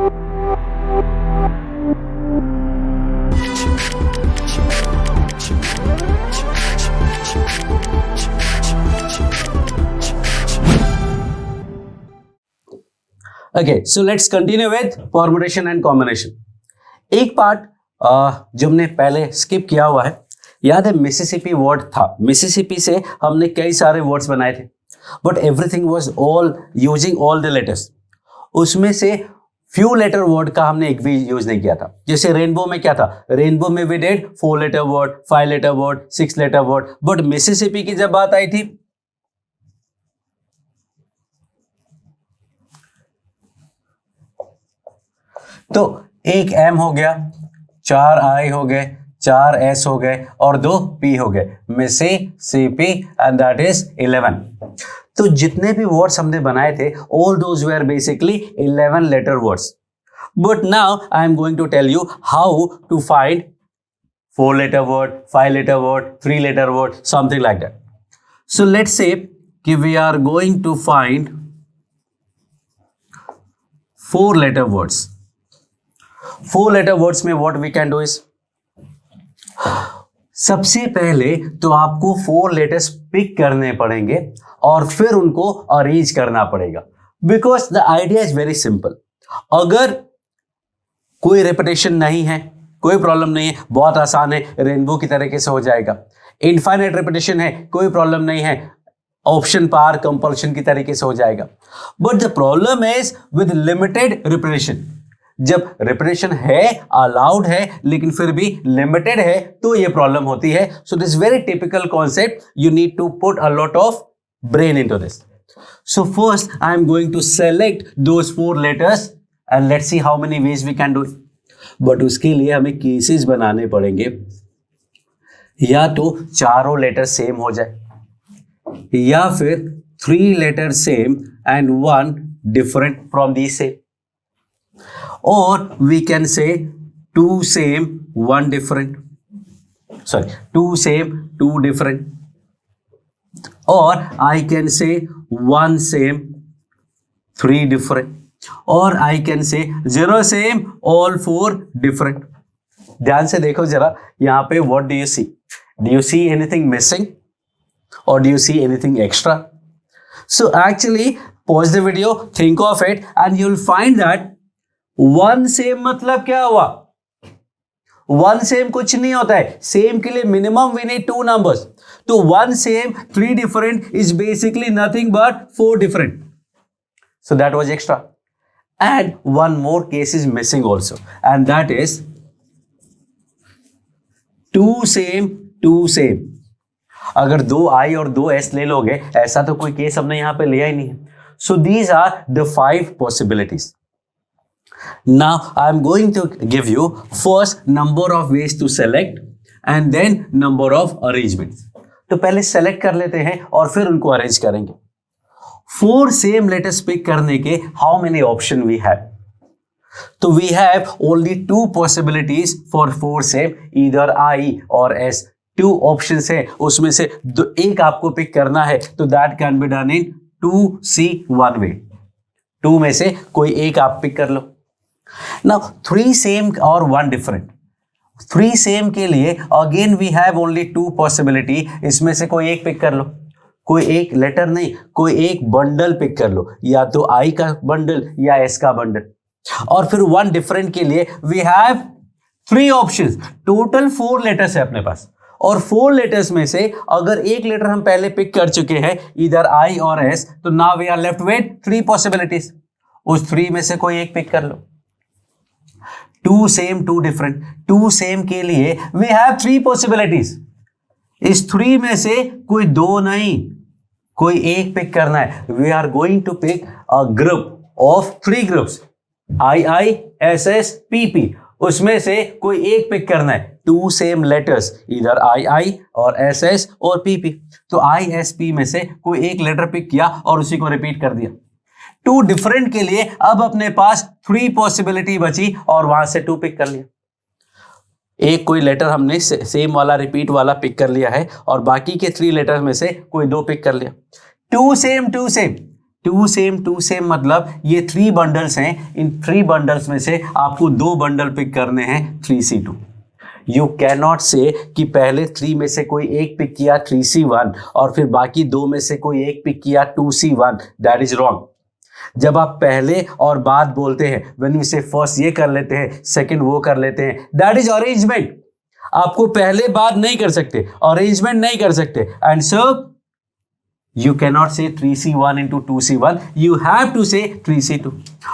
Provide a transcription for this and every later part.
Okay, so let's continue with permutation and combination. एक part जो हमने पहले स्किप किया हुआ है, याद है मिसिसिपी वर्ड था. मिसिसिपी से हमने कई सारे वर्ड्स बनाए थे, but everything was all using all the letters. उसमें से फ्यू लेटर वर्ड का हमने एक भी यूज नहीं किया था. जैसे रेनबो में क्या था, रेनबो में we did 4 letter word, 5 letter word, 6 letter word. But Mississippi की जब बात आई थी, तो एक M हो गया, 4 I हो गए, 4 S हो गए और 2 P हो गए. Mississippi and that is 11. तो जितने भी वर्ड्स हमने बनाए थे, all those were basically 11 letter words. But now I am going to tell you how to find 4 letter word, 5 letter word, 3 letter word, something like that. So let's say कि we are going to find 4 letter words. 4 letter words में what we can do is, सबसे पहले तो आपको 4 letters pick करने पड़ेंगे और फिर उनको अरेंज करना पड़ेगा. Because the idea is very simple. अगर कोई रेपिटेशन नहीं है, कोई प्रॉब्लम नहीं है, बहुत आसान है, रेनबो की तरीके से हो जाएगा. इनफाइनाइट रेपिटेशन है, कोई प्रॉब्लम नहीं है, ऑप्शन पार कंपल्शन की तरीके से हो जाएगा. But the problem is with limited repetition. जब रिपीटेशन है, अलाउड है, लेकिन फिर भी लिमिटेड है, तो ये प्रॉब्लम होती है. So this very typical concept, you need to put a lot of brain into this. So first I am going to select those 4 letters and let's see how many ways we can do it. But उसके लिए हमें cases बनाने पड़ेंगे. या तो चारों letter same हो जाए, या फिर 3 letter same and 1 different from the same. Or we can say 2 same, 1 different. Sorry, 2 same, 2 different. Or I can say 1 same, 3 different. Or I can say 0 same, all 4 different. ध्यान से देखो जरा यहाँ पे, what do you see? Do you see anything missing? Or do you see anything extra? So actually, pause the video, think of it, and you'll find that 1 same मतलब क्या हुआ? 1 same कुछ नहीं होता है. सेम के लिए मिनिमम वी नीड 2 नंबर्स. तो 1 same 3 different is basically nothing but 4 different. So that was extra. And 1 more case is missing also, and that is 2 same 2 same. अगर 2 I और 2 S ले लोगे, ऐसा तो कोई केस हमने यहां पे लिया ही नहीं है. So these are the 5 possibilities. Now I am going to give you first number of ways to select and then number of arrangements. तो पहले select कर लेते हैं और फिर उनको arrange करेंगे. 4 same letters pick करने के how many option we have? तो we have only 2 possibilities for 4 same, either I or S. 2 options है, उसमें से एक आपको पिक करना है, तो that can be done in 2C 1 way. 2 में से कोई एक आप पिक कर लो. Now 3 same और 1 different. 3 same के लिए again we have only 2 possibility. इसमें से कोई एक पिक कर लो. कोई एक लेटर नहीं, कोई एक बंडल पिक कर लो, या तो I का बंडल या S का बंडल. और फिर 1 different के लिए we have 3 options. Total 4 letters है अपने पास, और 4 लेटर्स में से अगर एक लेटर हम पहले पिक कर चुके हैं, इधर I और S, तो now we are left with 3 possibilities. उस 3 में से कोई एक पिक कर लो. 2 सेम 2 डिफरेंट. 2 सेम के लिए वी हैव 3 पॉसिबिलिटीज. इस 3 में से कोई 2 नहीं, कोई एक पिक करना है. We are going to pick a group of 3 groups, II, SS, PP. उसमें से कोई एक पिक करना है. 2 सेम लेटर्स, इधर II और SS और PP. तो ISP में से कोई एक लेटर पिक किया और उसी को रिपीट कर दिया. 2 डिफरेंट के लिए अब अपने पास 3 पॉसिबिलिटी बची और वहां से 2 पिक कर लिया. एक कोई लेटर हमने सेम वाला रिपीट वाला पिक कर लिया है और बाकी के 3 लेटर में से कोई 2 पिक कर लिया. 2 सेम 2 सेम. टू सेम मतलब ये 3 बंडल्स हैं, इन 3 बंडल्स में से आपको 2 बंडल पिक करने हैं 3C2। यू कैन नॉट से कि पहले 3 में से कोई एक पिक किया 3C1 और फिर बाकी 2 में से कोई एक पिक किया 2C1, दैट इज रॉन्ग। जब आप पहले और बाद बोलते हैं, व्हेन वी से फर्स्ट ये कर लेते हैं, सेकंड वो कर लेते हैं, दैट इज अरेंजमेंट। आपको पहले बाद नहीं कर सकते, अरेंजमेंट नहीं कर सकते, and so you cannot say 3C1 into 2C1, you have to say 3C2।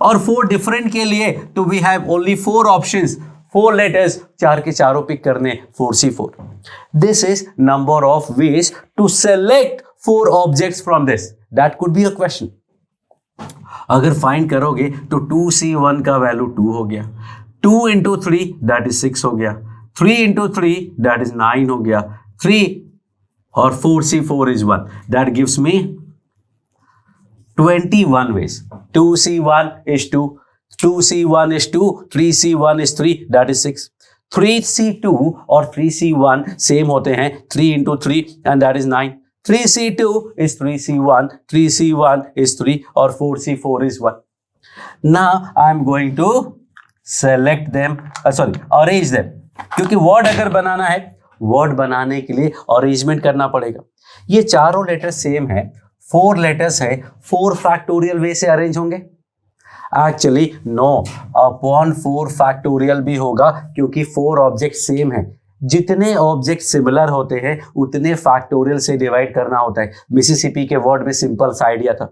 और 4 different के लिए तो we have only 4 options, 4 letters, 4 के चारों पिक करने 4C4। This is number of ways to select 4 objects from this, that could be a question। अगर find करोगे तो 2C1 का वैल्यू 2 हो गया, 2 into 3 that is 6 हो गया, 3 into 3 that is 9 हो गया, 3 और 4C4 is 1, that gives me 21 ways। 2C1 is 2, 2C1 is 2, 3C1 is 3, that is 6। 3C2 और 3C1 सेम होते हैं, 3 into 3 and that is 9। 3C2 is 3C1, 3C1 is 3 और 4C4 is 1। Now I am going to select them, arrange them, क्योंकि word अगर बनाना है, word बनाने के लिए अरेंजमेंट करना पड़ेगा। ये चारों लेटर सेम है, 4 लेटर्स है, 4 फैक्टोरियल वे से अरेंज होंगे। एक्चुअली नो, अपॉन 4 फैक्टोरियल भी होगा, क्योंकि 4 ऑब्जेक्ट सेम है। जितने ऑब्जेक्ट सिमिलर होते हैं उतने फैक्टोरियल से डिवाइड करना होता है। मिसिसिपी के वर्ड में सिंपल सा आइडिया था।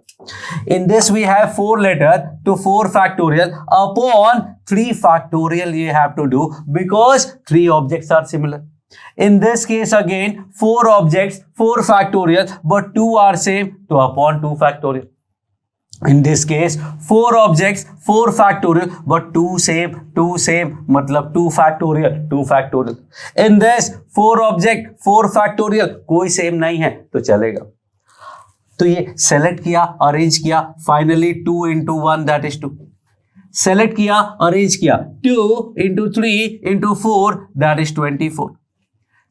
In this we have 4 letter तो 4 factorial upon 3 factorial you have to do because 3 objects are similar। In this case again 4 objects, 4 factorial, but 2 are same, so upon 2 factorial। In this case 4 objects, 4 factorial, but 2 same मतलब 2 factorial, 2 factorial। In this 4 object, 4 factorial, कोई same नहीं है तो चलेगा। तो ये select किया, arrange किया, finally 2 into 1 that is 2। Select किया, अरेंज किया, 2 into 3 into 4 that is 24।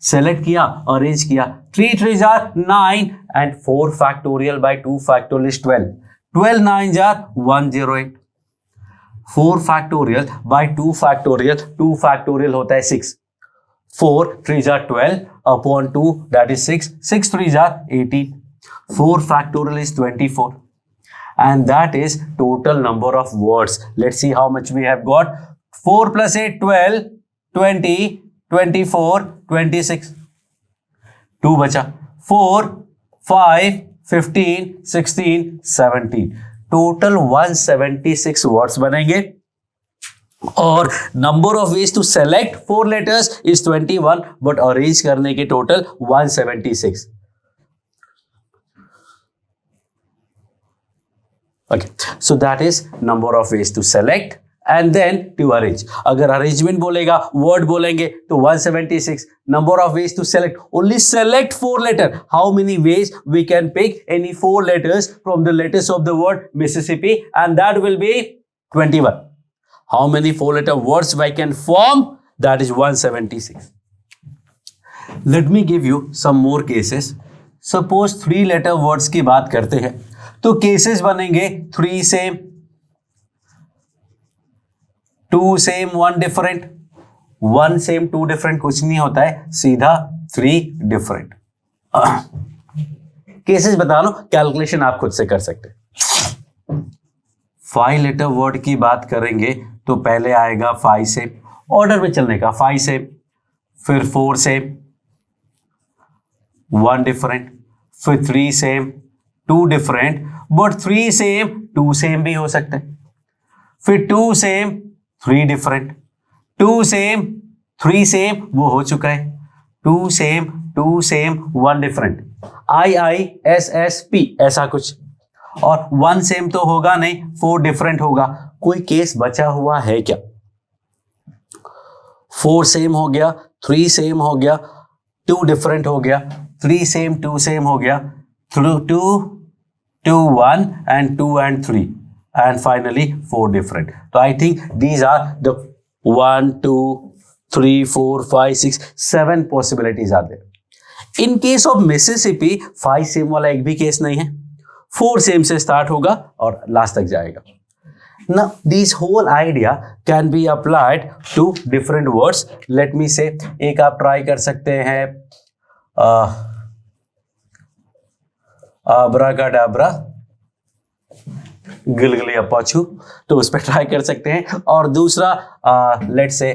Select किया, अरेंज किया, 3 3s are 9 and 4 factorial by 2 factorial is 12, 12 9s are 108। 4 factorial by 2 factorial, 2 factorial होता है 6, 4 3s are 12 upon 2 that is 6, 6 3s are 18, 4 factorial is 24 and that is total number of words। Let's see how much we have got। 4 plus 8 12, 20, 24, 26, 2 बचा, 4 5 15 16 17, total 176 words बनेंगे। और number of ways to select 4 letters is 21, but arrange करने के total 176। Okay, so that is number of ways to select and then to arrange। अगर arrangement बोलेगा, word बोलेंगे तो 176। number of ways to select, only select 4 letter। how many ways we can pick any 4 letters from the letters of the word Mississippi, and that will be 21। how many 4 letter words I can form, that is 176। let me give you some more cases। suppose 3 letter words की बात करते हैं तो cases बनेंगे 3 same, 2 same 1 different, 1 same 2 different कुछ नहीं होता है, सीधा 3 डिफरेंट। केसेस बता लो, कैलकुलेशन आप खुद से कर सकते हैं। 5 लेटर वर्ड की बात करेंगे तो पहले आएगा 5 सेम, ऑर्डर में चलने का, 5 सेम, फिर 4 सेम 1 डिफरेंट, फिर 3 same 2 different, but 3 same 2 same भी हो सकते हैं, फिर 2 सेम 3 डिफरेंट, 2 सेम 3 सेम वो हो चुका है, 2 सेम 1 डिफरेंट, IISSP ऐसा कुछ, और 1 सेम तो होगा नहीं, 4 डिफरेंट होगा। कोई केस बचा हुआ है क्या? 4 सेम हो गया, 3 सेम हो गया, 2 डिफरेंट हो गया, 3 सेम 2 सेम हो गया, 2 1 and 2 and 3 and finally 4 different। So I think these are the 1 2 3 4 5 6 7 possibilities are there। In case of Mississippi 5 same वाला एक भी केस नहीं है, 4 सेम से स्टार्ट होगा और लास्ट तक जाएगा. Now, this whole idea can be applied to different words. Let me say, एक आप ट्राई कर सकते हैं abracadabra, गिलगिली अपाचू, तो उस पर ट्राई कर सकते हैं. और दूसरा लेट्स से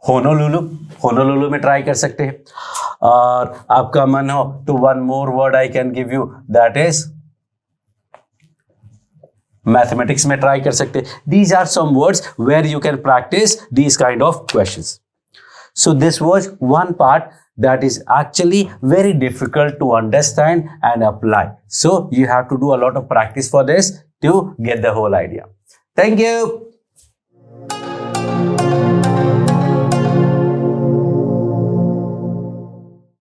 होनोलुलु में ट्राई कर सकते हैं. और आपका मन हो तो one more word I can give you, that is mathematics में ट्राई कर सकते हैं. These are some words where you can practise these kind of questions. So this was one part that is actually very difficult to understand and apply. So you have to do a lot of practice for this to get the whole idea. Thank you.